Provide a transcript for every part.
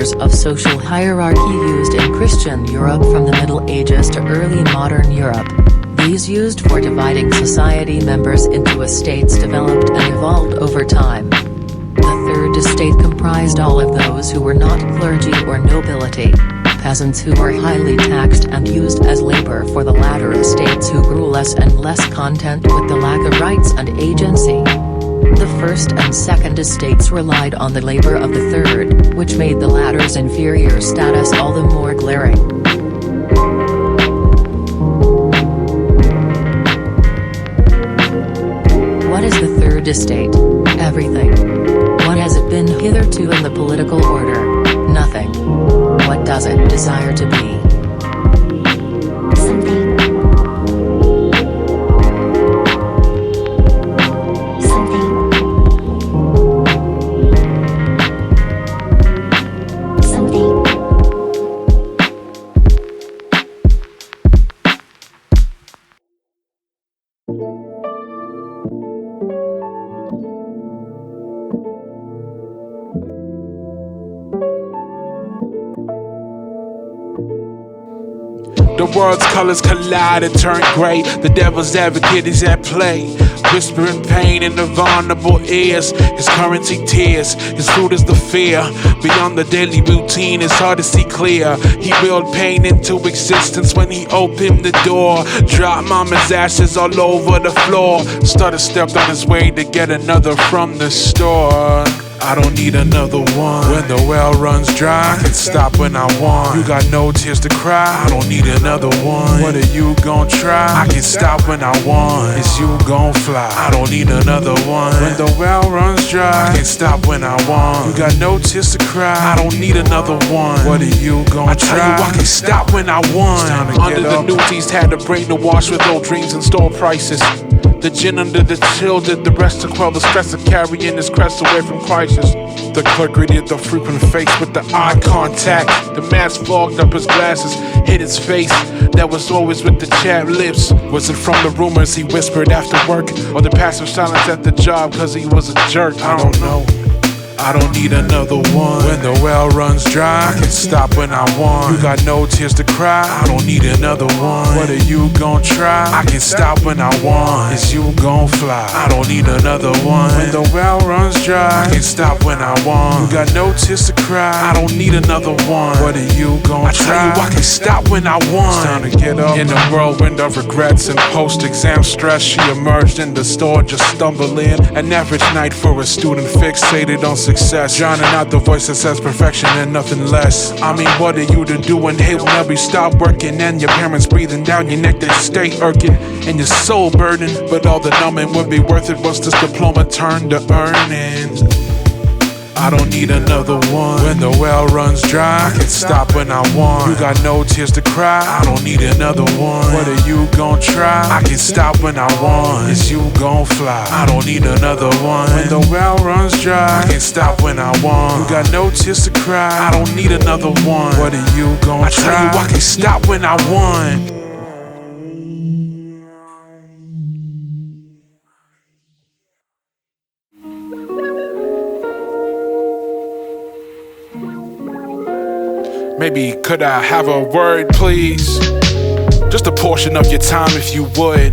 layers of social hierarchy used in Christian Europe from the Middle Ages to early modern Europe. These used for dividing society members into estates developed and evolved over time. The third estate comprised all of those who were not clergy or nobility, peasants who were highly taxed and used as labor for the latter estates who grew less and less content with the lack of rights and agency. The first and second estates relied on the labor of the third, which made the latter's inferior status all the more glaring. What is the third estate? Everything. What has it been hitherto in the political order? Nothing. What does it desire to be? Something. The world's colors collide and turn gray. The devil's advocate is at play, whispering pain in the vulnerable ears. His currency tears, his fruit is the fear. Beyond the daily routine, it's hard to see clear. He willed pain into existence when he opened the door. Dropped mama's ashes all over the floor. Started stepped on his way to get another from the store. I don't need another one. When the well runs dry, I can stop when I want. You got no tears to cry, I don't need another one. What are you gon' try? I can stop when I want. Is you gon' fly? I don't need another one. When the well runs dry, I can stop when I want. You got no tears to cry, I don't need another one. What are you gon' try? I tell you I can stop when I want. Under the new teas, had to brain to wash with old dreams and store prices. The gin under the chill did the rest to quell the stress of carrying his crest away from crisis. The clerk greeted the frequent face with the eye contact. The mask fogged up his glasses, hid his face. That was always with the chapped lips. Was it from the rumors he whispered after work, or the passive silence at the job cause he was a jerk? I don't know. I don't need another one. When the well runs dry, I can stop when I want. You got no tears to cry, I don't need another one. What are you gon' try? I can stop when I want. Is you gon' fly? I don't need another one. When the well runs dry, I can stop when I want. You got no tears to cry, I don't need another one. What are you gon' try? I tell you I can stop when I want. It's time to get up. In a whirlwind of regrets and post-exam stress, she emerged in the store just stumbling. An average night for a student fixated on success, drowning out the voice that says perfection and nothing less. I mean, what are you to do when hate will never stop working, and your parents breathing down your neck, they stay irking, and your soul burning? But all the numbing would be worth it once this diploma turned to earnings. I don't need another one. When the well runs dry, I can stop when I want. You got no tears to cry, I don't need another one. What are you gon' try? I can stop when I want. Is you gon' fly? I don't need another one. When the well runs dry, I can stop when I want. You got no tears to cry, I don't need another one. What are you gon' try? I tell you I can stop when I want. Maybe could I have a word, please? Just a portion of your time if you would.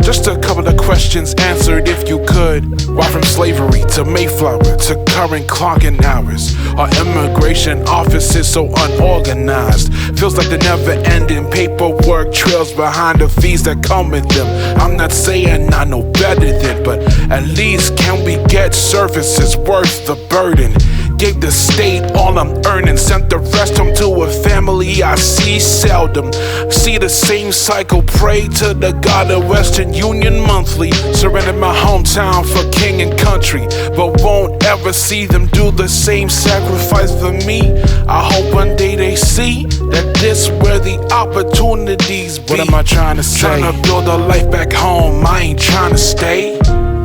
Just a couple of questions answered if you could. Why from slavery to Mayflower to current clocking hours? Our immigration office is so unorganized. Feels like the never-ending paperwork trails behind the fees that come with them. I'm not saying I know better than, but at least can we get services worth the burden? Gave the state all I'm earning, sent the rest home to a family I see seldom. See the same cycle, pray to the God of Western Union monthly. Surrendered my hometown for king and country, but won't ever see them do the same sacrifice for me. I hope one day they see that this where the opportunities be. What am I trying to say? Trying to build a life back home, I ain't trying to stay.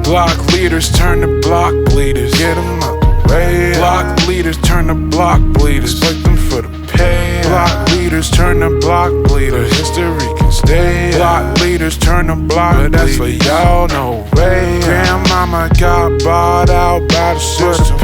Block leaders turn to block bleeders. Get them out. Block leaders turn to block bleeders, exploit them for the pay. Block leaders turn to block bleeders. History can stay. stay. Block leaders turn to block, but that's for y'all, no way. Grandmama got bought out by the system.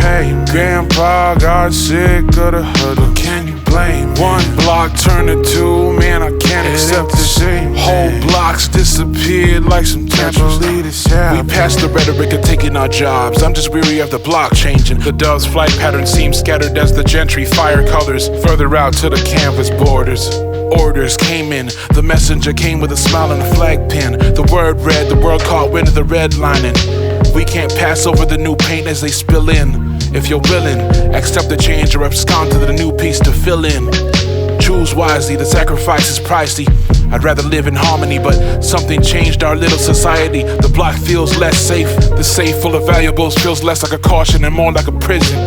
Grandpa got sick of the hustle. Can you blame me? One block turned to two, man, I can't accept this. Whole blocks disappeared like some temperatures. We passed the rhetoric of taking our jobs. I'm just weary of the block changing. The dove's flight pattern seems scattered as the gentry fire colors further out to the canvas borders. Orders came in, the messenger came with a smile and a flag pin. The word read, the world caught wind of the red lining. We can't pass over the new paint as they spill in. If you're willing, accept the change or abscond to the new piece to fill in. Choose wisely, the sacrifice is pricey. I'd rather live in harmony, but something changed our little society. The block feels less safe. The safe full of valuables feels less like a caution and more like a prison.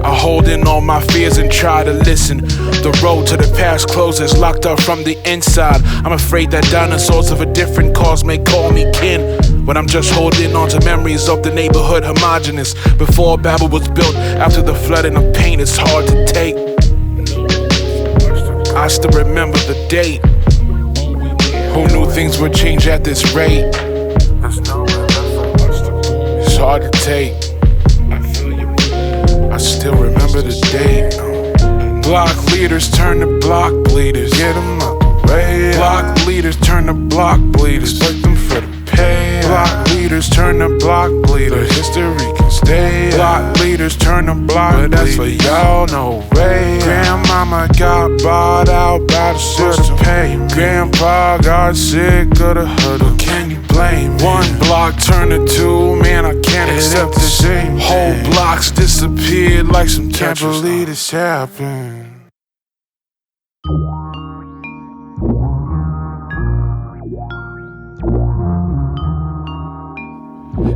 I hold in all my fears and try to listen. The road to the past closes, locked up from the inside. I'm afraid that dinosaurs of a different cause may call me kin, when I'm just holding on to memories of the neighborhood homogenous. Before Babel was built, after the flooding of pain, it's hard to take. I still remember the date. Who knew things would change at this rate? It's hard to take. I still remember the date. Block leaders turn to block bleeders. Get them out the way. Block leaders turn to block bleeders. Expect them for the pay. Block leaders turn to block bleeders. History can stay. Block leaders turn to block bleeders. But that's for y'all, no way. Grandmama got bought out by the system. Grandpa got sick of the huddle. Can you blame me? One block turned to two, man, I can't accept this. Whole blocks disappeared like some temperatures. Can't believe this happened.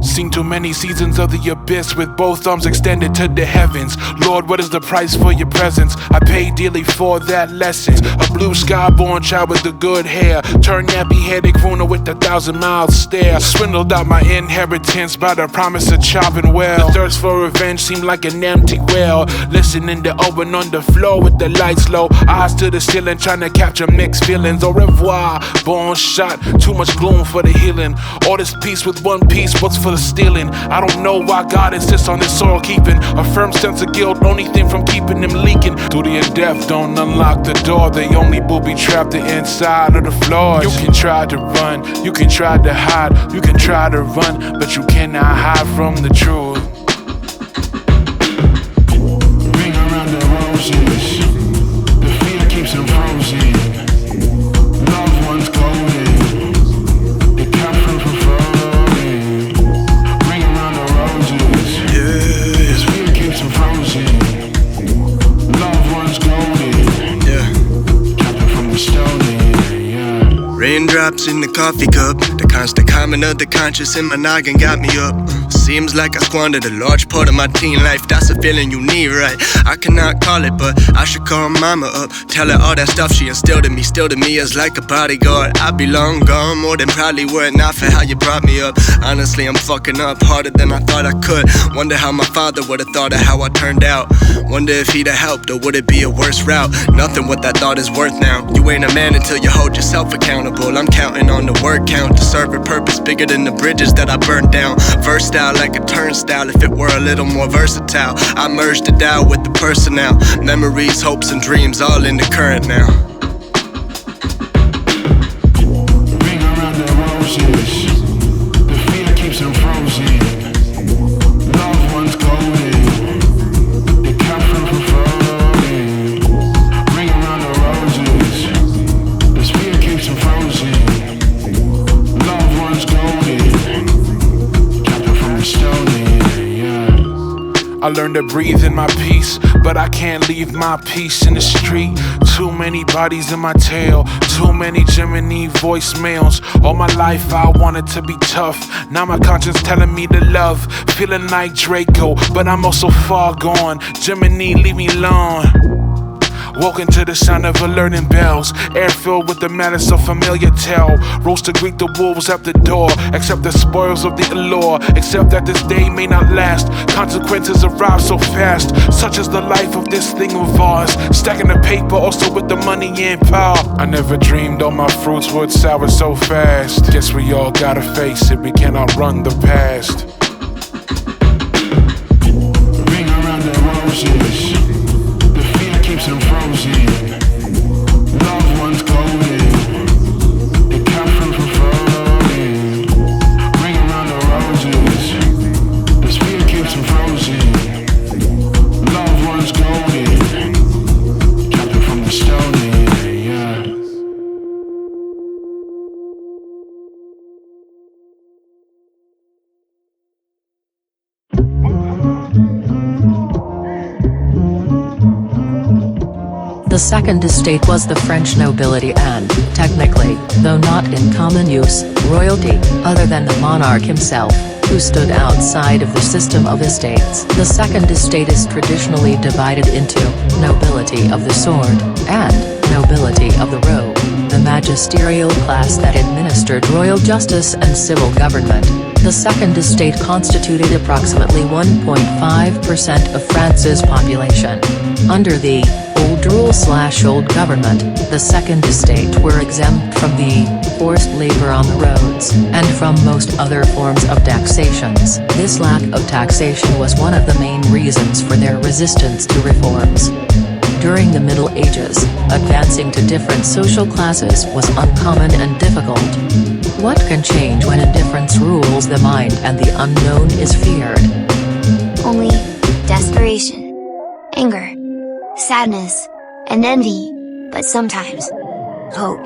Seen too many seasons of the abyss with both arms extended to the heavens. Lord, what is the price for your presence? I pay dearly for that lesson. A blue sky-born child with the good hair, turned nappy-headed crooner with 1,000-mile stare. Swindled out my inheritance by the promise of chopping well. The thirst for revenge seemed like an empty well. Listening to open on the floor with the lights low. Eyes to the ceiling trying to capture mixed feelings. Au revoir, born shot, too much gloom for the healing. All this peace with one piece, what's for the stealing? I don't know why God insists on this soil keeping. A firm sense of guilt, only thing from keeping him leaking. Duty and death don't unlock the door. They only booby trap the inside of the floors. You can try to run, you can try to hide, you can try to run, but you cannot hide from the truth. Ring around the roses, the fear keeps them frozen. Loved ones golden, the captain from falling. Ring around the roses, yeah. The fear keeps them frozen. Loved ones golden, yeah. Captain from the stolen, yeah. Raindrops in the coffee cup, the constant comment of the conscious in my noggin got me up. Seems like I squandered a large part of my teen life. That's a feeling you need, right? I cannot call it, but I should call mama up. Tell her all that stuff she instilled in me, still to me as like a bodyguard. I'd be long gone, more than probably were it not for how you brought me up. Honestly, I'm fucking up harder than I thought I could. Wonder how my father would've thought of how I turned out. Wonder if he'd have helped, or would it be a worse route? Nothing what that thought is worth now. You ain't a man until you hold yourself accountable. I'm counting on the word count to serve a purpose bigger than the bridges that I burnt down. Versatile like a turnstile, if it were a little more versatile. I merged the Tao with the personnel. Memories, hopes, and dreams all in the current now. Ring around the roses, the fear keeps them frozen. Loved ones golden, the captain from falling. Ring around the roses, the fear keeps them frozen. Loved ones golden, captain from the stolen, yeah. I learned to breathe in my peace, but I can't leave my peace in the street. Too many bodies in my tail, too many Gemini voicemails. All my life I wanted to be tough, now my conscience telling me to love. Feeling like Draco, but I'm also far gone. Gemini, leave me alone. Woken to the sound of alerting bells, air filled with the madness of familiar tale. Rose to greet the wolves at the door, accept the spoils of the allure, accept that this day may not last. Consequences arrive so fast, such is the life of this thing of ours. Stacking the paper, also with the money and power. I never dreamed all my fruits would sour so fast. Guess we all gotta face it, we cannot run the past. Ring around the roses, the fear keeps them frozen. Loved ones golden, they captured from falling. Ring around the roses, the fear keeps them frozen. Loved ones golden, captured from the stoning, yeah. The second estate was the French nobility and, technically, though not in common use, royalty, other than the monarch himself, who stood outside of the system of estates. The second estate is traditionally divided into nobility of the sword and nobility of the robe, the magisterial class that administered royal justice and civil government. The second estate constituted approximately 1.5% of France's population. Under the old rule/old government, the second estate were exempt from the forced labor on the roads and from most other forms of taxations. This lack of taxation was one of the main reasons for their resistance to reforms. During the Middle Ages, advancing to different social classes was uncommon and difficult. What can change when indifference rules the mind and the unknown is feared? Only desperation, anger, sadness, and envy, but sometimes hope.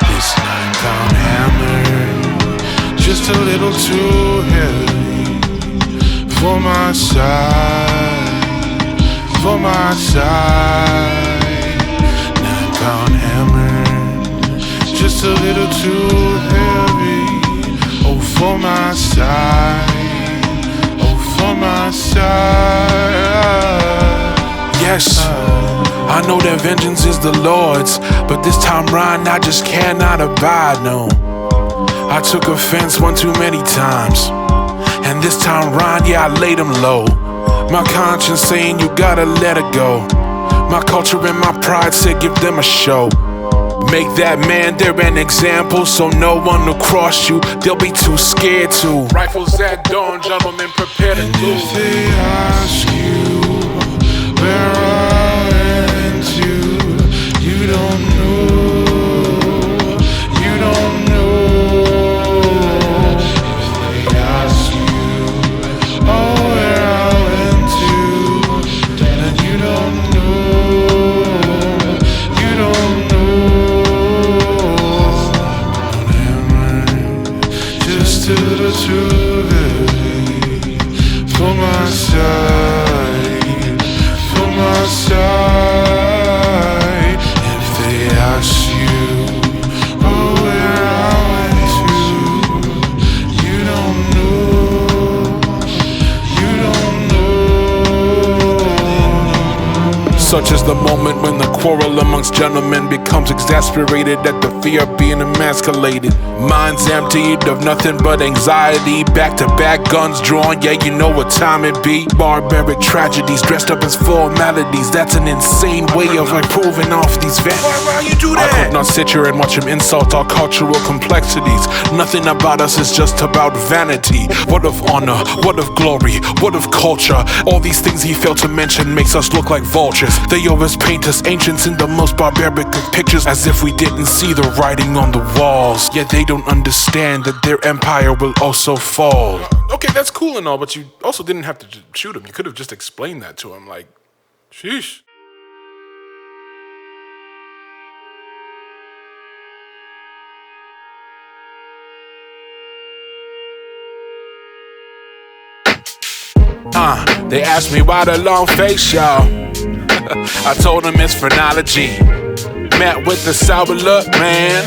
This 9-pound hammer, just a little too heavy for my side. For my side, 9-pound hammer, just a little too heavy. Oh, for my side, oh, for my side. Yes, I know that vengeance is the Lord's, but this time round I just cannot abide, no. I took offense one too many times, and this time round, yeah, I laid him low. My conscience saying you gotta let it go. My culture and my pride said give them a show. Make that man there an example so no one will cross you. They'll be too scared to. Rifles at dawn, gentlemen, prepare to And move. if they ask you where I went to, you don't know, you don't know. If they ask you, oh, where I went to, then you don't know, you don't know. Just a little too heavy for my side, for my side. If they ask you, oh, where I went to, you don't know, you don't know. Such is the moment when the quarrel amongst gentlemen becomes exasperated at the fear of being emasculated. Minds emptied of nothing but anxiety. Back to back, guns drawn, yeah, you know what time it be. Barbaric tragedies dressed up as formalities. That's an insane way of improving off these Why you do that? I could not sit here and watch him insult our cultural complexities. Nothing about us is just about vanity. What of honor? What of glory? What of culture? All these things he failed to mention makes us look like vultures. They always paint us ancients in the most barbaric of pictures, as if we didn't see the writing on the walls. Yet they don't understand that their empire will also fall. Okay, that's cool and all, but you also didn't have to shoot him. You could have just explained that to him, like, sheesh. They asked me why the long face, y'all. I told him it's phrenology. Met with the sour look, man.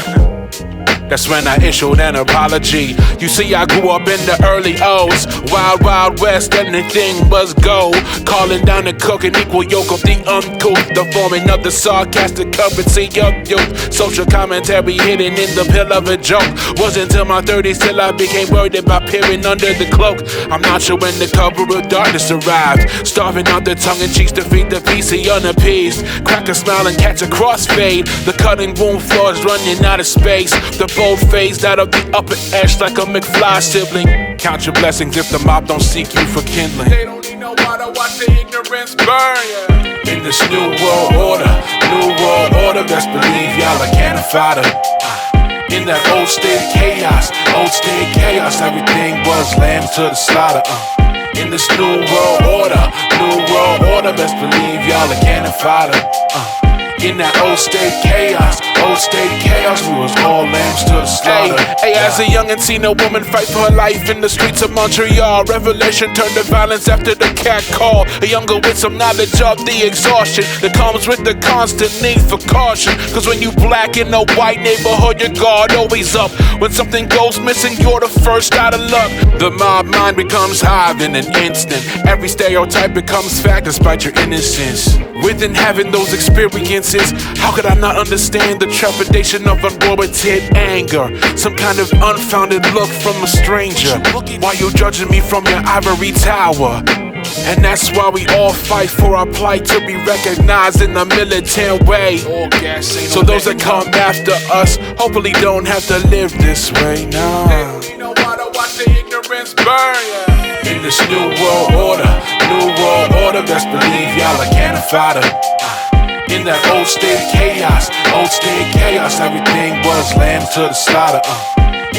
That's when I issued an apology. You see, I grew up in the early O's. Wild, wild west, anything was gold. Calling down the cook and equal yoke of the uncouth. The forming of the sarcastic currency of youth. Social commentary hidden in the pill of a joke. Wasn't till my 30s till I became worried about peering under the cloak. I'm not sure when the cover of darkness arrived. Starving out the tongue and cheeks to feed the PC unappeased. Crack a smile and catch a crossfade. The cutting room floor is running out of space. The bold phased out of the upper edge like a McFly sibling. Count your blessings if the mob don't seek you for kindling. They don't need no water, watch the ignorance burn, yeah. In this new world order, best believe y'all are cannon fodder. In that old state of chaos, everything was lambs to the slaughter. In this new world order, best believe y'all are cannon fodder. In that old state chaos, we was all lambs to the slaughter. Hey, as a youngin' seen a woman fight for her life in the streets of Montreal. Revelation turned to violence after the cat call. A younger with some knowledge of the exhaustion that comes with the constant need for caution. Cause when you black in a white neighborhood, your guard always up. When something goes missing, you're the first out of luck. The mob mind becomes hive in an instant. Every stereotype becomes fact despite your innocence. Within having those experiences, how could I not understand the trepidation of unwarranted anger? Some kind of unfounded look from a stranger. Why you judging me from your ivory tower? And that's why we all fight for our plight to be recognized in a militant way. So those that come after us hopefully don't have to live this way. No. They don't wanna watch the ignorance burn. In this new world order, best believe y'all are cannon fodder. In that old state of chaos, everything was lambs to the slaughter.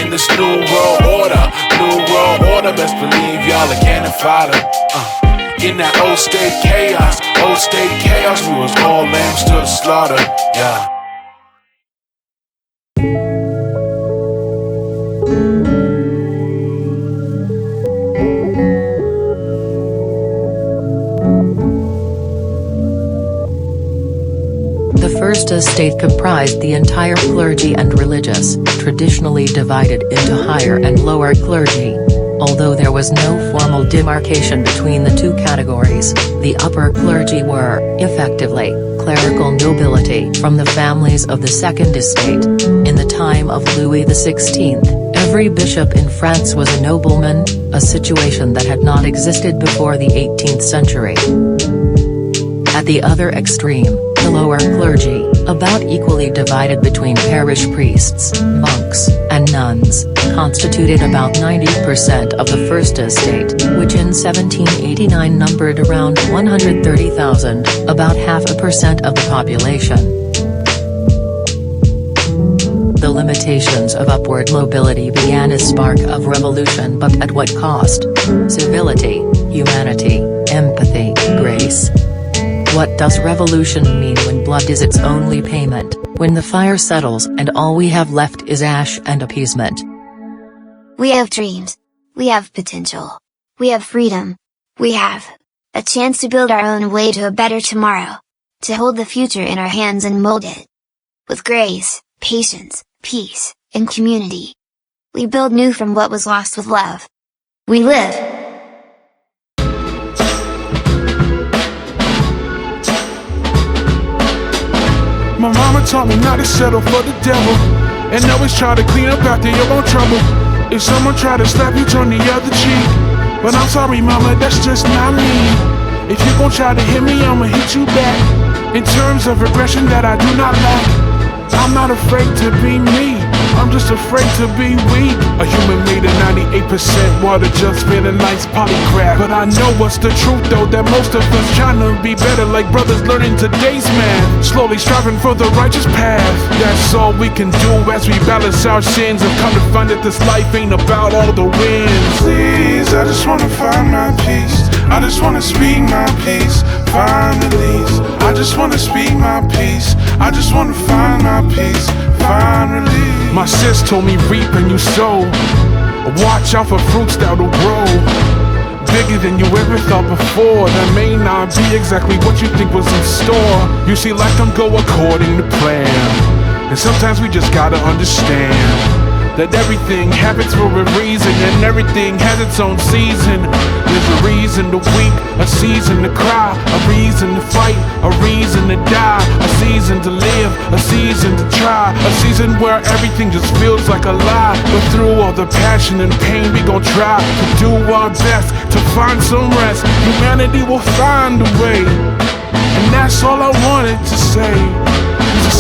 In this new world order, best believe y'all are cannon fodder. In that old state of chaos, we was all lambs to the slaughter. Yeah. The First Estate comprised the entire clergy and religious, traditionally divided into higher and lower clergy. Although there was no formal demarcation between the two categories, the upper clergy were, effectively, clerical nobility from the families of the Second Estate. In the time of Louis XVI, every bishop in France was a nobleman, a situation that had not existed before the 18th century. At the other extreme, the lower clergy, about equally divided between parish priests, monks, and nuns, constituted about 90% of the First Estate, which in 1789 numbered around 130,000, about 0.5% of the population. The limitations of upward mobility began a spark of revolution, but at what cost? Civility, humanity, empathy, grace. What does revolution mean when blood is its only payment, when the fire settles and all we have left is ash and appeasement? We have dreams. We have potential. We have freedom. We have a chance to build our own way to a better tomorrow. To hold the future in our hands and mold it. With grace, patience, peace, and community. We build new from what was lost with love. We live. My mama taught me not to settle for the devil, and always try to clean up after your own trouble. If someone try to slap you, turn the other cheek. But I'm sorry mama, that's just not me. If you gon' try to hit me, I'ma hit you back. In terms of aggression that I do not lack, I'm not afraid to be me, I'm just afraid to be weak. A human made of 98% water, just feeling life's polygraph. But I know what's the truth though, that most of us tryna be better, like brothers learning today's math. Slowly striving for the righteous path. That's all we can do as we balance our sins, and come to find that this life ain't about all the wins. Please, I just wanna find my peace. I just wanna speak my peace, finally. I just wanna speak my peace. I just wanna find my peace, finally. My sis told me reap and you sow. Watch out for fruits that'll grow. bigger than you ever thought before. That may not be exactly what you think was in store. You see, life don't go according to plan, and sometimes we just gotta understand that everything happens for a reason, and everything has its own season. There's a reason to weep, a season to cry, a reason to fight, a reason to die, a season to live, a season to try, a season where everything just feels like a lie. But through all the passion and pain, we gon' try to do our best to find some rest. Humanity will find a way, and that's all I wanted to say.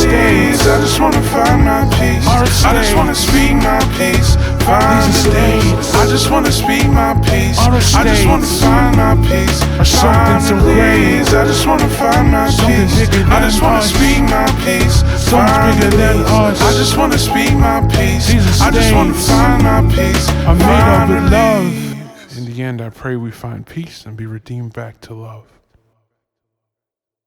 Please, I just wanna find my peace. I just wanna speak my peace. Find the days. I just wanna speak my peace. I just wanna find my peace. Find the days. I just wanna find my peace. I just wanna speak my peace. Find the days. I just wanna speak my peace. I just wanna find my peace. I'm made of love. In the end, I pray we find peace and be redeemed back to love.